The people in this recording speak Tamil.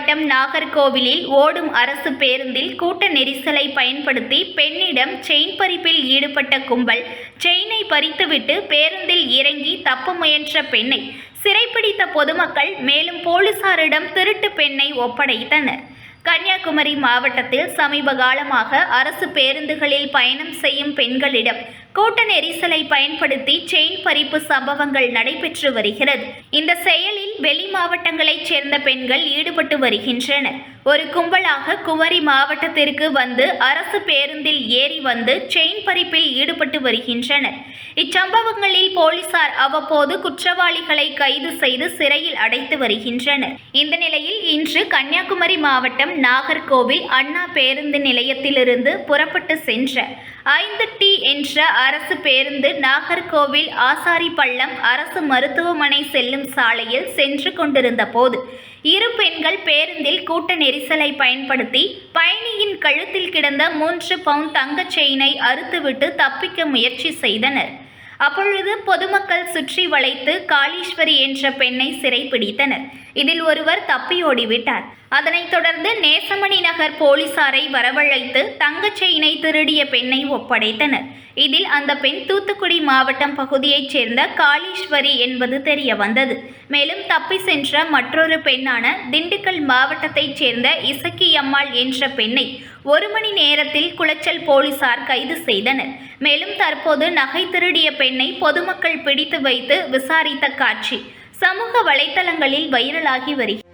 மாவட்டம் நாகர்கோவிலில் ஓடும் அரசு பேருந்தில் கூட்ட நெரிசலை பயன்படுத்தி பெண்ணிடம் செயின் பறிப்பில் ஈடுபட்ட கும்பல் செயினை பறித்துவிட்டு பேருந்தில் இறங்கி தப்ப முயன்ற பெண்ணை சிறைப்பிடித்த பொதுமக்கள் மேலும் போலீசாரிடம் திருட்டு பெண்ணை ஒப்படைத்தனர். கன்னியாகுமரி மாவட்டத்தில் சமீப காலமாக அரசு பேருந்துகளில் பயணம் செய்யும் பெண்களிடம் கூட்ட நெரிசலை பயன்படுத்தி செயின் பறிப்பு சம்பவங்கள் நடைபெற்று வருகிறது. இந்த செயலில் வெளி மாவட்டங்களைச் சேர்ந்த பெண்கள் ஈடுபட்டு வருகின்றனர். ஒரு கும்பலாக குமரி மாவட்டத்திற்கு வந்து அரசு பேருந்தில் ஏறி வந்து செயின் பறிப்பில் ஈடுபட்டு வருகின்றனர். இச்சம்பவங்களில் போலீசார் அவ்வப்போது குற்றவாளிகளை கைது செய்து சிறையில் அடைத்து வருகின்றனர். இந்த நிலையில் இன்று கன்னியாகுமரி மாவட்டம் நாகர்கோவில் அண்ணா பேருந்து நிலையத்திலிருந்து புறப்பட்டு சென்ற 5T என்ற அரசு பேருந்து நாகர்கோவில் ஆசாரிப்பள்ளம் அரசு மருத்துவமனை செல்லும் சாலையில் சென்று கொண்டிருந்த போது இரு பெண்கள் பேருந்தில் கூட்ட நெரிசலை பயன்படுத்தி பயணியின் கழுத்தில் கிடந்த 3 பவுண்ட் தங்க செயினை அறுத்துவிட்டு தப்பிக்க முயற்சி செய்தனர். அப்பொழுது பொதுமக்கள் சுற்றி வளைத்து காளீஸ்வரி என்ற பெண்ணை சிறைப்பிடித்தனர். இதில் ஒருவர் தப்பி ஓடிவிட்டார். அதனைத் தொடர்ந்து நேசமணி நகர் போலீசாரை வரவழைத்து தங்க செயினை திருடிய பெண்ணை ஒப்படைத்தனர். இதில் அந்த பெண் தூத்துக்குடி மாவட்டம் பகுதியைச் சேர்ந்த காளீஸ்வரி என்பது தெரிய வந்தது. மேலும் தப்பி சென்ற மற்றொரு பெண்ணான திண்டுக்கல் மாவட்டத்தைச் சேர்ந்த இசக்கியம்மாள் என்ற பெண்ணை 1 மணி நேரத்தில் குளச்சல் போலீசார் கைது செய்தனர். மேலும் தற்போது நகை திருடிய பெண்ணை பொதுமக்கள் பிடித்து வைத்து விசாரித்த காட்சி சமூக வலைதளங்களில் வைரலாகி வருகிறது.